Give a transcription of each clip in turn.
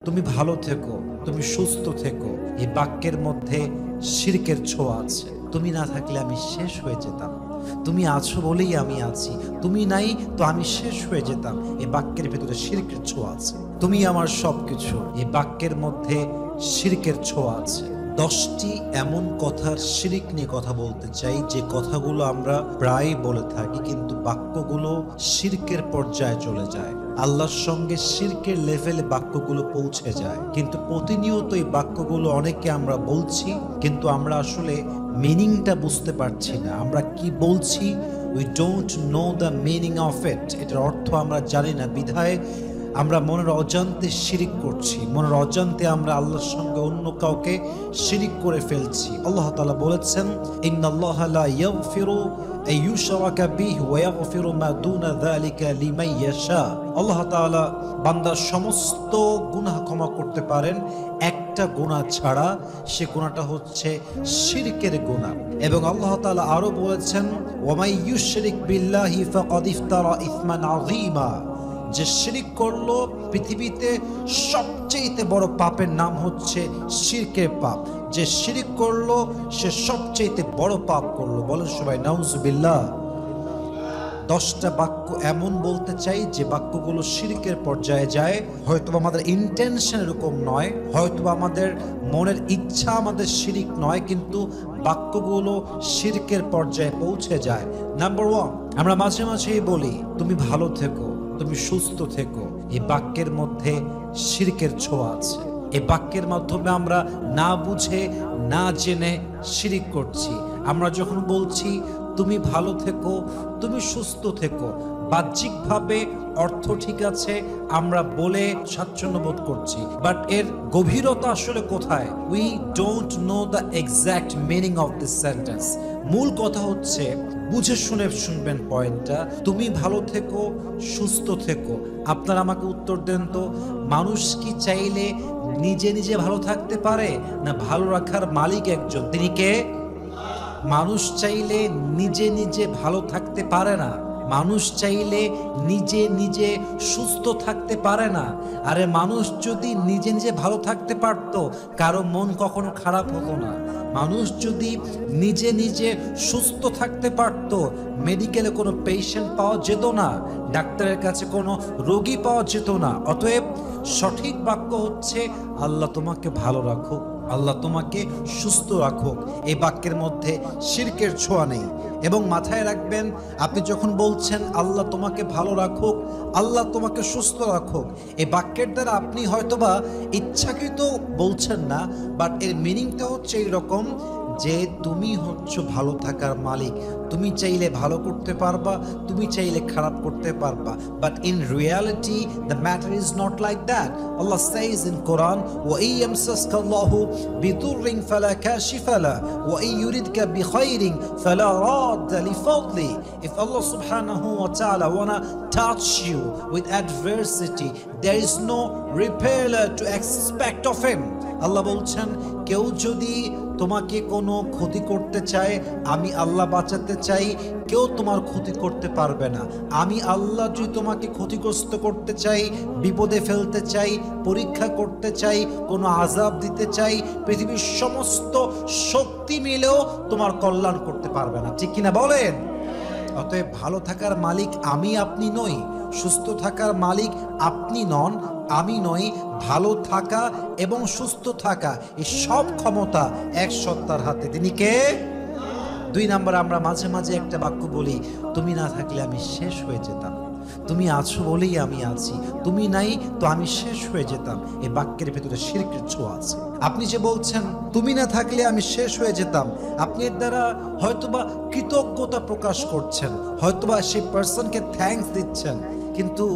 তুমি ভালো থেকো, তুমি সুস্থ থেকো। এই বাক্যের মধ্যে শিরকের ছোঁয়া আছে। তুমি না থাকলে আমি শেষ হয়ে যেতাম। তুমি আছো বলেই আমি আছি। তুমি নাই তো আমি শেষ হয়ে যেতাম। এই বাক্যের ভেতরে শিরকের ছোঁয়া আছে। তুমি আমার সবকিছু। এই বাক্যের মধ্যে শিরকের ছোঁয়া আছে। 10টি এমন কথার শিরিক নিয়ে কথা বলতে চাই, যে কথাগুলো আমরা প্রায় বলে থাকি, কিন্তু বাক্যগুলো শিরকের পর্যায়ে চলে যায়। আল্লাহর সঙ্গে শিরকের লেভেলে বাক্যগুলো পৌঁছে যায়। কিন্তু প্রতিনিয়ত এই বাক্যগুলো অনেকে আমরা বলছি, কিন্তু আমরা আসলে মিনিংটা বুঝতে পারছি না। আমরা কি বলছি, we don't know the meaning of it. এটার অর্থ আমরা জানি না, বিধায় আমরা মনের অজান্তে শিরিক করছি। মনের অজান্তে আমরা আল্লাহর সঙ্গে অন্য কাউকে শিরিক করে ফেলছি। আল্লাহ তাআলা বলেছেন, ইন্নাল্লাহা লা ইয়াগফিরু আন ইউশরাকা বিহি ওয়া ইয়াগফিরু মা দুনা যালিকা লিমান ইয়াশা। আল্লাহ তাআলা বান্দার সমস্ত গুনাহ ক্ষমা করতে পারেন, একটা গুনাহ ছাড়া। সে গুনাহটা হচ্ছে শিরকের গুনাহ। এবং আল্লাহ তাআলা আরো বলেছেন, ওয়া মান ইউশরিক বিল্লাহি ফাকাদ ইফতারা ইসমান আযীমা। যে শিরিক করলো, পৃথিবীতে সবচেয়ে বড় পাপের নাম হচ্ছে শিরকের পাপ। যে শিরিক করলো সে সবচেয়ে বড় পাপ করলো। বলেন সবাই নাউজুবিল্লাহ। 10টা বাক্য এমন বলতে চাই যে বাক্যগুলো শিরকের পর্যায়ে যায়। হয়তো আমাদের ইন্টেনশন এরকম নয়, হয়তো আমাদের মনের ইচ্ছা আমাদের শিরিক নয়, কিন্তু বাক্যগুলো শিরকের পর্যায়ে পৌঁছে যায়। নাম্বার 1, আমরা মাঝে মাঝেই বলি তুমি ভালো থেকো, তুমি সুস্থ থেকো। এই বাক্যের মধ্যে শিরকের ছোঁয়া আছে। এই বাক্যের মাধ্যমে আমরা না বুঝে না জেনে শিরিক করছি। আমরা যখন বলছি তুমি ভালো থেকো, তুমি সুস্থ থেকো, বাহ্যিকভাবে অর্থ ঠিক আছে, আমরা বলে স্বাচ্ছন্দ্য বোধ করছি, বাট এর গভীরতা আসলে কোথায়? We don't know the exact meaning of this sentence. মূল কথা হচ্ছে, বুঝে শুনে শুনবেন পয়েন্টটা। তুমি ভালো থেকো, সুস্থ থেকো। আপনারা আমাকে উত্তর দেন তো, মানুষ কি চাইলে নিজে নিজে ভালো থাকতে পারে? না ভালো রাখার মালিক একজন, তিনি কে? মানুষ চাইলে নিজে নিজে ভালো থাকতে পারে না। মানুষ চাইলে নিজে নিজে সুস্থ থাকতে পারে না। আরে মানুষ যদি নিজে নিজে ভালো থাকতে পারতো, কারো মন কখনো খারাপ হতো না। মানুষ যদি নিজে নিজে সুস্থ থাকতে পারতো, মেডিকেলে কোনো পেশেন্ট পাওয়া যেত না, ডাক্তারের কাছে কোনো রোগী পাওয়া যেত না। অতএব সঠিক বাক্য হচ্ছে, আল্লাহ তোমাকে ভালো রাখুক, আল্লাহ তোমাকে সুস্থ রাখুক। এই বাক্যের মধ্যে শিরকের ছোঁয়া নেই। এবং মাথায় রাখবেন, আপনি যখন বলছেন আল্লাহ তোমাকে ভালো রাখুক, আল্লাহ তোমাকে সুস্থ রাখুক, এই বাক্যের দ্বারা আপনি হয়তোবা ইচ্ছাকৃত বলছেন না, বাট এর মিনিংটা হচ্ছে এইরকম যে তুমি হচ্ছে ভালো থাকার মালিক। তুমি চাইলে ভালো করতে পারবা, তুমি চাইলে খারাপ করতে পারবা, but in reality the matter is not like that. Allah says in Quran, ওয়া ইয়ামসাসকা আল্লাহু বিদুররিন ফালা কাশিফা লা ওয়া ইউরিদকা বিখাইরিন ফালা রাদ্দা লিফাদলি। If Allah subhanahu wa ta'ala wanna touch you with adversity, there is no repairer to expect of him. আল্লাহ বলছেন, কেউ যদি তোমাকে কোনো ক্ষতি করতে চায়, আমি আল্লাহ বাঁচাতে চাই, কেউ তোমার ক্ষতি করতে পারবে না। আমি আল্লাহ যদি তোমাকে ক্ষতিগ্রস্ত করতে চাই, বিপদে ফেলতে চাই, পরীক্ষা করতে চাই, কোনো আযাব দিতে চাই, পৃথিবীর সমস্ত শক্তি মিলেও তোমার কল্যাণ করতে পারবে না। ঠিক কিনা বলেন? অতএব ভালো থাকার মালিক আমি, আপনি নই। সুস্থ থাকার মালিক আপনি নন, আমি নই। ভালো থাকা এবং সুস্থ থাকা, এই সব ক্ষমতা এক সত্তার হাতে। তিনি কে? 2 নাম্বার, আমরা মাঝে মাঝে একটা বাক্য বলি, তুমি না থাকলে আমি শেষ হয়ে যেতাম। তুমি আছো বলেই আমি আছি, তুমি নাই তো আমি শেষ হয়ে যেতাম। এই বাক্যের ভেতরে শিরকের ছোঁয়া আছে। আপনি যে বলছেন তুমি না থাকলে আমি শেষ হয়ে যেতাম, আপনি এর দ্বারা হয়তোবা কৃতজ্ঞতা প্রকাশ করছেন, হয়তোবা সেই পার্সনকে থ্যাঙ্কস দিচ্ছেন, কিন্তু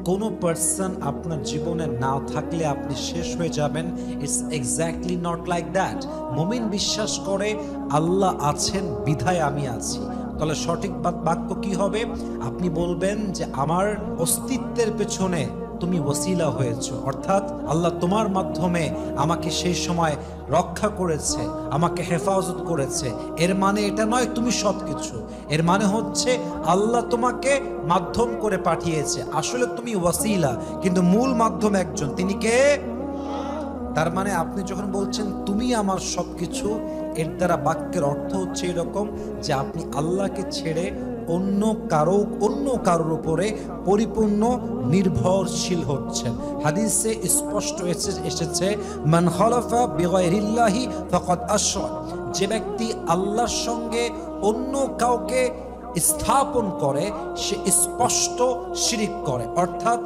কোনো পার্সন আপনার জীবনে না থাকলে আপনি শেষ হয়ে যাবেন। It's exactly not like that. মুমিন বিশ্বাস করে আল্লাহ আছেন বিধায় আমি আছি। তাহলে সঠিক বাক্য কি হবে? আপনি বলবেন যে আমার অস্তিত্বের পেছনে তুমি ওসিলা হয়েছো, অর্থাৎ আল্লাহ তোমার মাধ্যমে আমাকে সেই সময় রক্ষা করেছে, আমাকে হেফাজত করেছে। এর মানে এটা নয় তুমি সবকিছু। এর মানে হচ্ছে আল্লাহ তোমাকে মাধ্যম করে পাঠিয়েছে। আসলে তুমি ওয়াসিলা, কিন্তু মূল মাধ্যম একজন। তিনি কে? তার মানে আপনি যখন বলছেন তুমি আমার সবকিছু, এর দ্বারা বাক্যের অর্থ হচ্ছে এরকম যে আপনি আল্লাহকে ছেড়ে অন্য কারোর উপরে পরিপূর্ণ নির্ভরশীল হচ্ছেন। হাদিসে স্পষ্ট এসেছে মান খলাফা বিগাইরিল্লাহি ফাকাদ আশরাক, যে ব্যক্তি আল্লাহর সঙ্গে অন্য কাউকে স্থাপন করে সে স্পষ্ট শিরিক করে। অর্থাৎ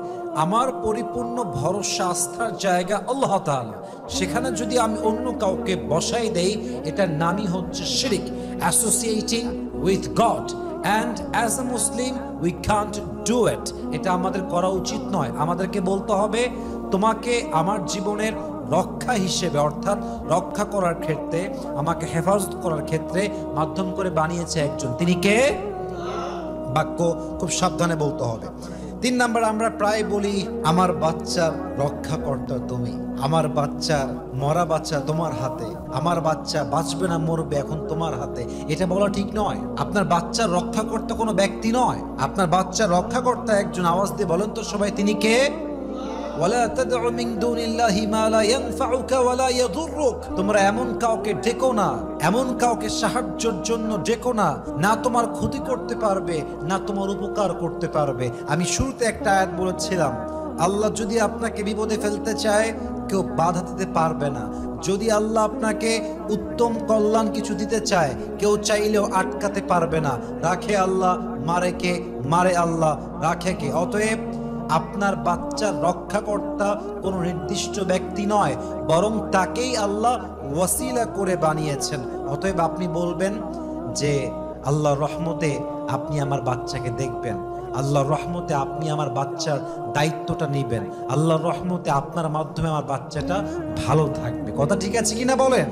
আমার পরিপূর্ণ ভরসা আস্থার জায়গা আল্লাহ তাআলা, সেখানে যদি আমি অন্য কাউকে বসাই দেই এটার নামই হচ্ছে শিরিক, associating with God. And as a Muslim we can't do it. এটা আমাদের করা উচিত নয়। আমাদেরকে বলতে হবে তোমাকে আমার জীবনের রক্ষা হিসেবে, অর্থাৎ রক্ষা করার ক্ষেত্রে, আমাকে হেফাজত করার ক্ষেত্রে মাধ্যম করে বানিয়েছে একজন, তিনি কে? বাক্য খুব সাবধানে বলতে হবে। 3 নাম্বার, আমরা প্রায় বলি আমার বাচ্চার রক্ষাকর্তা তুমি, আমার বাচ্চার মরা বাচ্চা তোমার হাতে, আমার বাচ্চা বাঁচবে না মরবে এখন তোমার হাতে। এটা বলা ঠিক নয়। আপনার বাচ্চার রক্ষাকর্তা কোনো ব্যক্তি নয়, আপনার বাচ্চার রক্ষাকর্তা একজন। আওয়াজ দিয়ে বলেন তো সবাই, তিনি কে? ওয়ালা তাদউ মিন দুনিল্লাহি মা লা ইয়ানফাউকা ওয়ালা ইয়াদুররুক। তোমরা এমন কাউকে ডেকো না, এমন কাউকে সাহায্যের জন্য ডেকো না, না তোমার ক্ষতি করতে পারবে না তোমার উপকার করতে পারবে। আমি শুরুতে একটা আয়াত বলেছিলাম, আল্লাহ যদি আপনাকে বিপদে ফেলতে চায় কেউ বাধা দিতে পারবে না। যদি আল্লাহ আপনাকে উত্তম কল্যাণ কিছু দিতে চায় কেউ চাইলেও আটকাতে পারবে না। রাখে আল্লাহ, মারে কে? মারে আল্লাহ, রাখে কে? অতএব আপনার বাচ্চার রক্ষাকর্তা কোনো নির্দিষ্ট ব্যক্তি নয়, বরং তাকেই আল্লাহ ওয়াসিলা করে বানিয়েছেন। অতএব আপনি বলবেন যে আল্লাহর রহমতে আপনি আমার বাচ্চাকে দেখবেন, আল্লাহর রহমতে আপনি আমার বাচ্চার দায়িত্বটা নেবেন, আল্লাহর রহমতে আপনার মাধ্যমে আমার বাচ্চাটা ভালো থাকবে। কথা ঠিক আছে কিনা বলেন?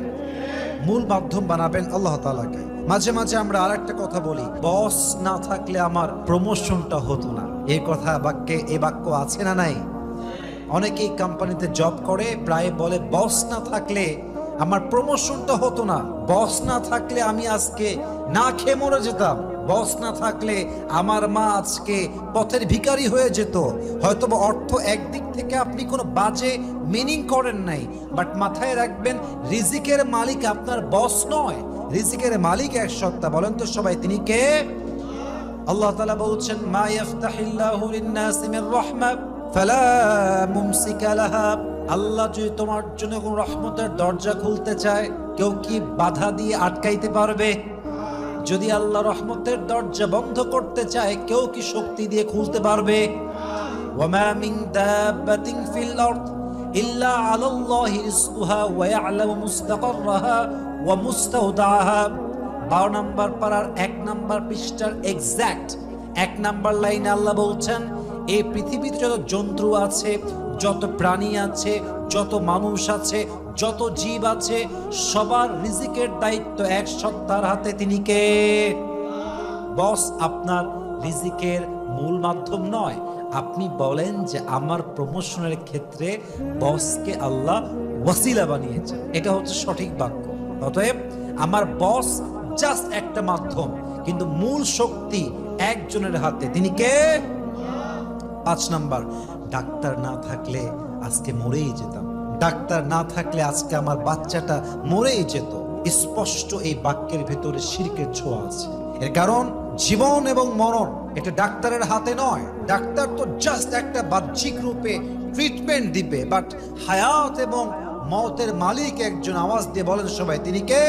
মূল মাধ্যম বানাবেন আল্লাহ তাআলাকে। মাঝে মাঝে আমরা আরেকটা কথা বলি, বস না থাকলে আমার প্রমোশনটা হতো না। এই কথা বাক্যে, এই বাক্য আছে না নাই? অনেকেই কোম্পানিতে জব করে, প্রায় বলে বস না থাকলে আমার প্রমোশনটা হতো না, বস না থাকলে আমি আজকে না খেয়ে মরে যেতাম, বস না থাকলে আমার মা আজকে পথের ভিখারি হয়ে যেত। হয়তো অর্থ একদিক থেকে আপনি কোনো বাজে মিনিং করেন নাই, বাট মাথায় রাখবেন রিজিকের মালিক আপনার বস নয়, রিজিকের মালিক এক সত্তা। বলেন তো সবাই, তিনি কে? আল্লাহ তাআলা বলছেন মা ইয়াফতাহিল্লাহু লিন-নাসি মির রাহমা ফালা মুমসিকা লাহা। আল্লাহ যদি তোমার জন্য কোন রহমতের দরজা খুলতে চায় কেউ কি বাধা দিয়ে আটকাইতে পারবে? যদি আল্লাহ রহমতের দরজা বন্ধ করতে চায় কেউ কি শক্তি দিয়ে খুলতে পারবে? ওয়ামা মিন দাব্বাতিন ফিল আরদ ইল্লা আলাল্লাহি রিজকুহা ওয়া ইয়ালামু মুস্তাকাররাহা ওয়া মুস্তাওদাআহা। 12 নম্বর পারার 1 নম্বর পৃষ্ঠার এক্সাক্ট 1 নম্বর লাইনে আল্লাহ বলছেন এই পৃথিবীতে যত জন্তু আছে, যত প্রাণী আছে, যত মানুষ আছে, যত জীব আছে, সবার রিজিকের দায়িত্ব এক সত্তার হাতে। তিনি কে? বস আপনার রিজিকের মূল মাধ্যম নয়। আপনি বলেন যে আমার প্রমোশনের ক্ষেত্রে বসকে আল্লাহ ওয়াসিলা বানিয়েছেন, এটা হচ্ছে সঠিক বাক্য। অতএব আমার বস জাস্ট একটা মাধ্যম, কিন্তু মূল শক্তি একজনের হাতে। তিনি কে? 5 নাম্বার, ডাক্তার না থাকলে আজকে মরেই যেতাম, ডাক্তার না থাকলে আজকে আমার বাচ্চাটা মরেই যেত। স্পষ্ট এই বাক্যের ভেতরে শিরকের ছোঁয়া আছে। এর কারণ জীবন এবং মরণ এটা ডাক্তারের হাতে নয়। ডাক্তার তো জাস্ট একটা বাহ্যিক রূপে ট্রিটমেন্ট দিবে, বাট হায়াত এবং মওতের মালিক একজন। আওয়াজ দিয়ে বলেন সবাই, তিনি কে?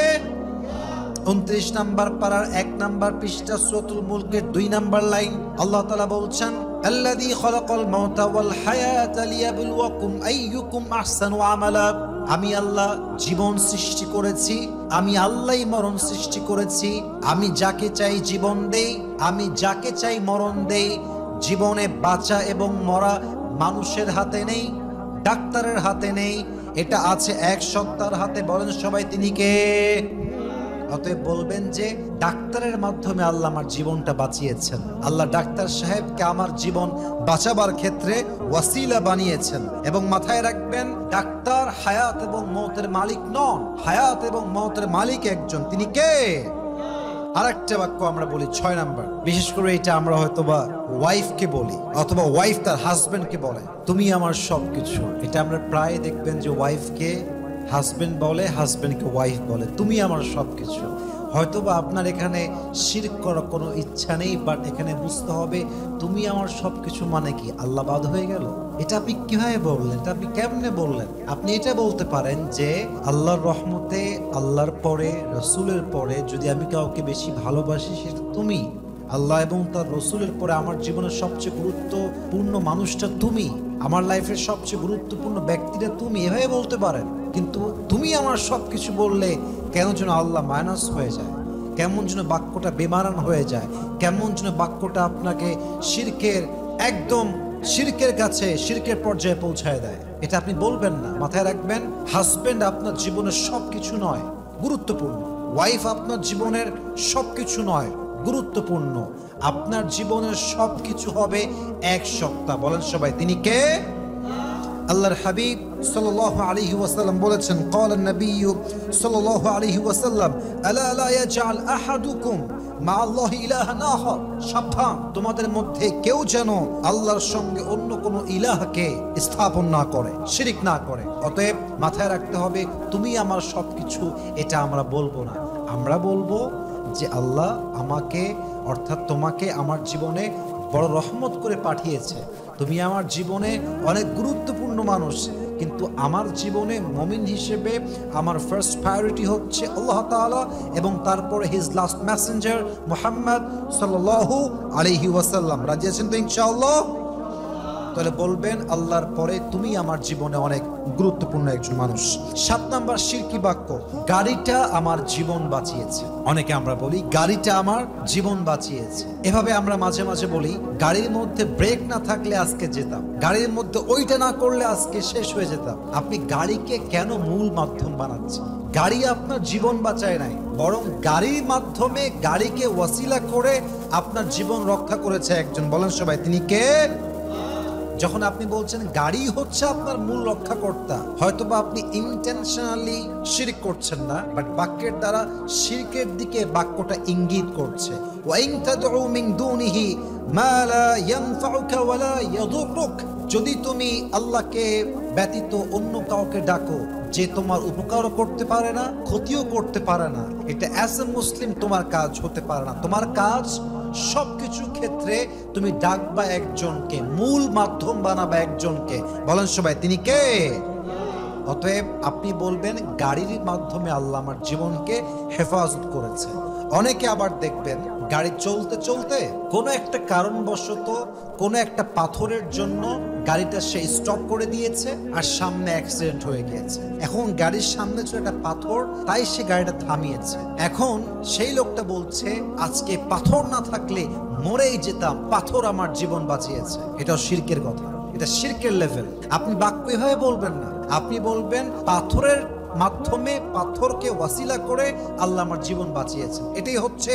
29 নাম্বার পারার 1 নাম্বার পৃষ্ঠা সূরাতুল মুলকের 2 নাম্বার লাইন আল্লাহ তাআলা বলছেন আল্লাযী খালাকাল মাউতা ওয়াল হায়াতা লিয়াবলুয়াকুম আইয়ুকুম আহসানু আমালা। আমি আল্লাহ জীবন সৃষ্টি করেছি, আমি আল্লাহই মরণ সৃষ্টি করেছি। আমি যাকে চাই জীবন দেই, আমি যাকে চাই মরণ দেই। জীবনে বাঁচা এবং মরা মানুষের হাতে নেই, ডাক্তারের হাতে নেই, এটা আছে এক সত্তার হাতে। বলেন সবাই, তিনি কে? অতএব বলবেন যে ডাক্তারের মাধ্যমে আল্লাহ আমার জীবনটা বাঁচিয়েছেন। আল্লাহ ডাক্তার সাহেবকে আমার জীবন বাঁচাবার ক্ষেত্রে ওয়াসিলা বানিয়েছেন। এবং মাথায় রাখবেন ডাক্তার হায়াত এবং মওতের মালিক নন, হায়াত এবং মওতের মালিক একজন। তিনি কে? আরেকটা বাক্য আমরা বলি 6 নাম্বার, বিশেষ করে এটা আমরা হয়তোবা ওয়াইফকে বলি অথবা ওয়াইফ তার হাজবেন্ডকে বলে, তুমি আমার সবকিছু। এটা আমরা প্রায় দেখবেন যে ওয়াইফকে হাজবেন্ড বলে, হাজবেন্ডকে ওয়াইফ বলে, তুমি আমার সবকিছু। হয়তোবা আপনার এখানে শিরক করার কোনো ইচ্ছা নেই, বাট এখানে বুঝতে হবে তুমি আমার সবকিছু মানে কি আল্লাহ বাদ হয়ে গেল? এটা আপনি কিভাবে বললেন? এটা আপনি কেমনে বললেন? আপনি এটা বলতে পারেন যে আল্লাহর রহমতে, আল্লাহর পরে, রসুলের পরে যদি আমি কাউকে বেশি ভালোবাসি সেটা তুমি। আল্লাহ এবং তার রসুলের পরে আমার জীবনের সবচেয়ে গুরুত্বপূর্ণ মানুষটা তুমি, আমার লাইফের সবচেয়ে গুরুত্বপূর্ণ ব্যক্তিটা তুমি, এভাবে বলতে পারেন। কিন্তু তুমি আমার সবকিছু বললে কেন যেন আল্লাহ মাইনাস হয়ে যায়, কেমন যেন বাক্যটা বেমানান হয়ে যায়, কেমন যেন বাক্যটা আপনাকে একদম শিরকের কাছে, শিরকের পর্যায়ে পৌঁছায় দেয়। এটা আপনি বলবেন না, মাথায় রাখবেন। হাজবেন্ড আপনার জীবনের সবকিছু নয়, গুরুত্বপূর্ণ। ওয়াইফ আপনার জীবনের সবকিছু নয়, গুরুত্বপূর্ণ। আপনার জীবনের সবকিছু হবে এক সত্তা। বলেন সবাই, তিনি কে? আল্লাহর হাবিব সাল্লাল্লাহু আলাইহি ওয়াসাল্লাম বলেছেন, ক্বালা নবী সাল্লাল্লাহু আলাইহি ওয়াসাল্লাম, আলা লা ইয়াজআল আহাদুকুম মা আল্লাহি ইলাহান আখার। সাবধান, তোমাদের মধ্যে কেউ যেন আল্লাহর সঙ্গে অন্য কোনো ইলাহকে স্থাপন না করে, শিরক না করে। অতএব মাথায় রাখতে হবে তুমি আমার সবকিছু, এটা আমরা বলবো না। আমরা বলবো যে আল্লাহ আমাকে, অর্থাৎ তোমাকে আমার জীবনে বড় রহমত করে পাঠিয়েছে, তুমি আমার জীবনে অনেক গুরুত্বপূর্ণ মানুষ, কিন্তু আমার জীবনে মুমিন হিসেবে আমার ফার্স্ট প্রায়োরিটি হচ্ছে আল্লাহ তাআলা এবং তারপরে হিজ লাস্ট মেসেঞ্জার মুহাম্মদ সাল্লাল্লাহু আলাইহি ওয়াসাল্লাম। রাজি আছেন তো ইনশাআল্লাহ? তাহলে বলবেন আল্লাহর পরে তুমি আমার জীবনে অনেক গুরুত্বপূর্ণ একজন মানুষ। 7 নাম্বার শিরকি বাক্য, গাড়িটা আমার জীবন বাঁচিয়েছে। অনেকে আমরা বলি গাড়িটা আমার জীবন বাঁচিয়েছে। এভাবে আমরা মাঝে মাঝে বলি গাড়ির মধ্যে ব্রেক না থাকলে আজকে যেতাম, গাড়ির মধ্যে ওইটা না করলে আজকে শেষ হয়ে যেতাম। আপনি গাড়িকে কেন মূল মাধ্যম বানাচ্ছেন? গাড়ি আপনার জীবন বাঁচায় নাই, বরং গাড়ির মাধ্যমে, গাড়িকে ওয়াসিলা করে আপনার জীবন রক্ষা করেছে একজন। বলেন সবাই, তিনি কে? যখন আপনি বলছেন গাড়ি হচ্ছে আপনার মূল রক্ষাকর্তা, হয়তোবা আপনি ইন্টেনশনালি শিরক করছেন না, বাট বাক্যের দ্বারা শিরকের দিকে বাক্যটা ইঙ্গিত করছে। ওয়া ইন তাদউ মিন দুনিহি মা লা ইয়ানফাউকা ওয়া লা ইয়াদুরুক, যদি তুমি আল্লাহকে ব্যতীত অন্য কাউকে ডাকো যে তোমার উপকারও করতে পারে না, ক্ষতিও করতে পারে না, এটা অ্যাজ এ মুসলিম তোমার কাজ হতে পারে না। তোমার কাজ সবকিছু ক্ষেত্রে তুমি ডাকবা একজনকে, মূল মাধ্যম বানাবা একজনকে। বলেন সবাই, তিনি কে? অতএব আপনি বলবেন গাড়ির মাধ্যমে আল্লাহ আমার জীবনকে হেফাজত করেছে। অনেকে আবার দেখবেন গাড়ি চলতে চলতে কোনো একটা কারণবশত, কোনো একটা পাথরের জন্য গাড়িটা সে স্টপ করে দিয়েছে আর সামনে অ্যাক্সিডেন্ট হয়ে গিয়েছে। এখন গাড়ির সামনে ছিল একটা পাথর, তাই সে গাড়িটা থামিয়েছে। এখন সেই লোকটা বলছে আজকে পাথর না থাকলে মরেই যেতাম, পাথর আমার জীবন বাঁচিয়েছে। এটাও শিরকের কথা, এটা শিরকের লেভেল। আপনি বাক্য এভাবে বলবেন না, আপনি বলবেন পাথরের মাধ্যমে, পাথরকে ওয়াসিলা করে আল্লাহ আমার জীবন বাঁচিয়েছেন। এটাই হচ্ছে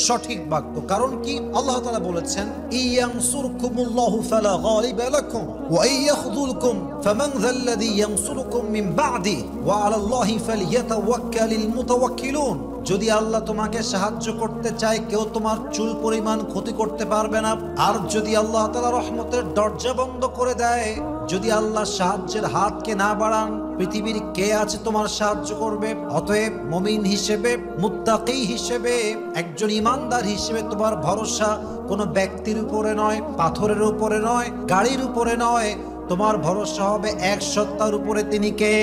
সঠিক বাক্য। কারণ কি? আল্লাহ তাআলা বলেছেন, ইয়ানসুরকুমুল্লাহু ফালা গালিবা লাকুম ওয়া ইয়াখযুলকুম ফামান যাল্লাযী ইয়ানসুরকুম মিন বা'দি ওয়া আলাল্লাহি ফালইয়াতাওয়াক্কালিল মুতাওয়াক্কিলুন। যদি আল্লাহ তোমাকে সাহায্য করতে চায়, কেউ তোমার চুল পরিমাণ ক্ষতি করতে পারবে না। আর যদি আল্লাহ তাআলা রহমতের দরজা বন্ধ করে দেয়, যদি আল্লাহ সাহায্যের হাতকে না বাড়ান, পৃথিবীর কে আছে তোমার সাহায্য করবে? অতএব মুমিন হিসেবে, মুত্তাকি হিসেবে, একজন ইমানদার হিসেবে তোমার ভরসা কোনো ব্যক্তির উপরে নয়, পাথরের উপরে নয়, গাড়ির উপরে নয়, তোমার ভরসা হবে এক সত্তার উপরে। তিনি কে?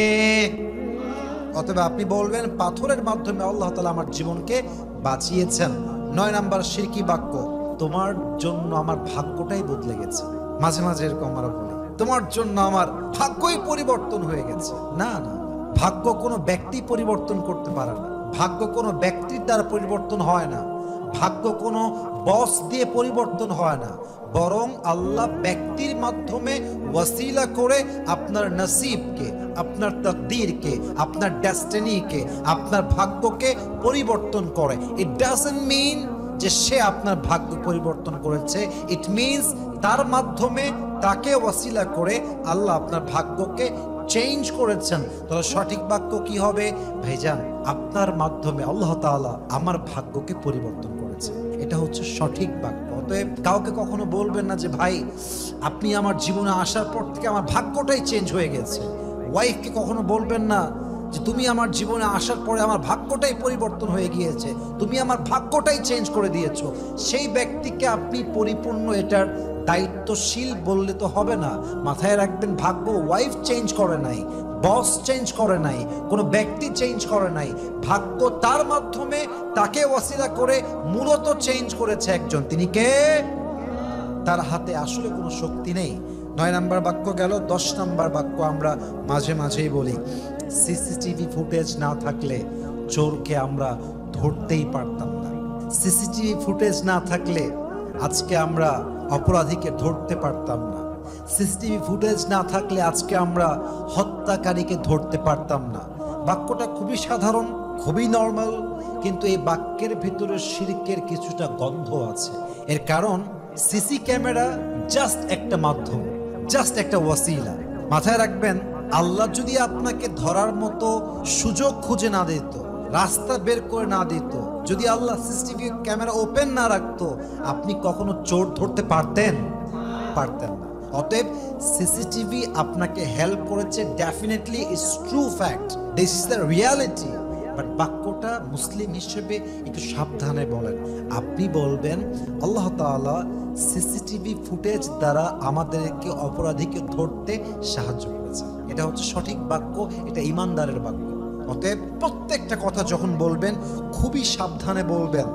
অতএব আপনি বলবেন পাথরের মাধ্যমে আল্লাহ তাআলা আমার জীবনকে বাঁচিয়েছেন। 9 নাম্বার শিরকি বাক্য, তোমার জন্য আমার ভাগ্যটাই বদলে গেছে। মাঝে মাঝে এরকম আমরা বলি, তোমার জন্য আমার ভাগ্যই পরিবর্তন হয়ে গেছে। না না, ভাগ্য কোনো ব্যক্তি পরিবর্তন করতে পারে না, ভাগ্য কোনো ব্যক্তির দ্বারা পরিবর্তন হয় না, ভাগ্য কোনো বস দিয়ে পরিবর্তন হয় না, বরং আল্লাহ ব্যক্তির মাধ্যমে ওয়াসিলা করে আপনার নসিবকে, আপনার তাকদীরকে, আপনার ডেস্টিনিকে, আপনার ভাগ্যকে পরিবর্তন করে। ইট ডাজন্ট মিন যে সে আপনার ভাগ্য পরিবর্তন করেছে, ইট মিনস তার মাধ্যমে, তাকে ওয়াসিলা করে আল্লাহ আপনার ভাগ্যকে চেঞ্জ করেছেন, তাহলে সঠিক বাক্য কি হবে? ভাইজান, আপনার মাধ্যমে আল্লাহ তাআলা আমার ভাগ্যকে পরিবর্তন করেছে, এটা হচ্ছে সঠিক বাক্য। অতএব কাউকে কখনো বলবেন না যে ভাই আপনি আমার জীবনে আসার পর থেকে আমার ভাগ্যটাই চেঞ্জ হয়ে গেছে। ওয়াইফকে কখনো বলবেন না যে তুমি আমার জীবনে আসার পরে আমার ভাগ্যটাই পরিবর্তন হয়ে গিয়েছে, তুমি আমার ভাগ্যটাই চেঞ্জ করে দিয়েছো। সেই ব্যক্তিকে আপনি পরিপূর্ণ এটার দায়িত্বশীল বললে তো হবে না। মাথায় রাখবেন, ভাগ্য ওয়াইফ চেঞ্জ করে নাই, বস চেঞ্জ করে নাই, কোনো ব্যক্তি চেঞ্জ করে নাই। ভাগ্য তার মাধ্যমে তাকে ওয়াসিলা করে মূলত চেঞ্জ করেছে একজন, তিনি কে? তার হাতে আসলে কোনো শক্তি নেই। 9 নম্বর বাক্য গেল। 10 নম্বর বাক্য আমরা মাঝে মাঝেই বলি, সিসিটিভি ফুটেজ না থাকলে চোরকে আমরা ধরতেই পারতাম না। সিসিটিভি ফুটেজ না থাকলে আজকে আমরা অপরাধীকে ধরতে পারতাম না। সিসিটিভি ফুটেজ না থাকলে আজকে আমরা হত্যাকারীকে ধরতে পারতাম না। বাক্যটা খুবই সাধারণ, খুবই নর্মাল, কিন্তু এই বাক্যের ভিতরে শিরকের কিছুটা গন্ধ আছে। এর কারণ সিসি ক্যামেরা জাস্ট একটা মাধ্যম, জাস্ট একটা ওয়াসিলা। মাথায় রাখবেন, আল্লাহ যদি আপনাকে ধরার মতো সুযোগ খুঁজে না দিত, রাস্তা বের করে না দিত, যদি আল্লাহ সিসিটিভি ক্যামেরা ওপেন না রাখতো, আপনি কখনো চোর ধরতে পারতেন? পারতেন না। অতএব সিসিটিভি আপনাকে হেল্প করেছে, definitely it's true fact, this is the reality. But বাক্যটা মুসলিম হিসেবে একটু সাবধানে বলেন। আপনি বলবেন আল্লাহ তাআলা সিসিটিভি ফুটেজ দ্বারা আমাদেরকে অপরাধীকে ধরতে সাহায্য করেছে। এটা হচ্ছে সঠিক বাক্য, এটা ইমানদারের বাক্য। অতএব প্রত্যেকটা কথা যখন বলবেন খুবই সাবধানে বলবেন।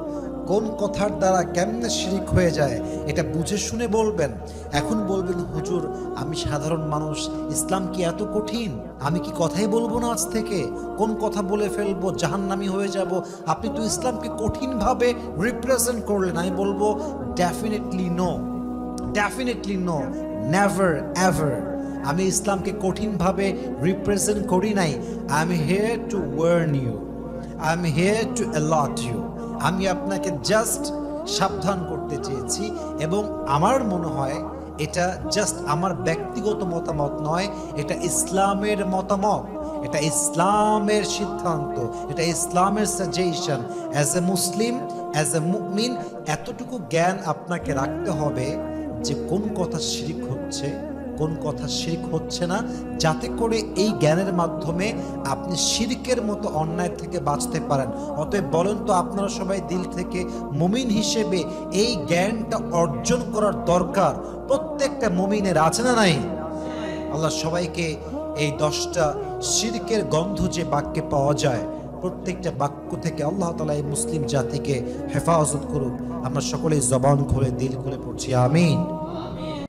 কোন কথার দ্বারা কেমনে শিরিক হয়ে যায় এটা বুঝে শুনে বলবেন। এখন বলবেন হুজুর আমি সাধারণ মানুষ, ইসলাম কি এত কঠিন? আমি কি কথাই বলবো না আজ থেকে? কোন কথা বলে ফেলবো, জাহান্নামী হয়ে যাব? আপনি তো ইসলামকে কঠিনভাবে রিপ্রেজেন্ট করলেন। আমি বলবো definitely no, definitely no, never ever. আমি ইসলামকে কঠিনভাবে রিপ্রেজেন্ট করি নাই। I am here to warn you, I am here to alert you. আমি আপনাকে জাস্ট সাবধান করতে চেয়েছি, এবং আমার মনে হয় এটা জাস্ট আমার ব্যক্তিগত মতামত নয়, এটা ইসলামের মতামত, এটা ইসলামের সিদ্ধান্ত, এটা ইসলামের suggestion. As a Muslim, as a মুমিন, এতটুকু জ্ঞান আপনাকে রাখতে হবে যে কোন কথা শিরক হচ্ছে, কোন কথা শিরক হচ্ছে না, যাতে করে এই জ্ঞানের মাধ্যমে আপনি শিরকের মতো অন্যায় থেকে বাঁচতে পারেন। অতএব বলেন তো আপনারা সবাই দিল থেকে মুমিন হিসেবে এই জ্ঞানটা অর্জন করার দরকার প্রত্যেকটা মুমিনের আছে না নাই? আল্লাহ সবাইকে এই 10টা শিরকের গন্ধ যে বাক্যে পাওয়া যায়, প্রত্যেকটা বাক্য থেকে আল্লাহ তাআলা এই মুসলিম জাতিকে হেফাজত করুক। আমরা সকলেই জবান খুলে দিল খুলে পড়ছি আমিন।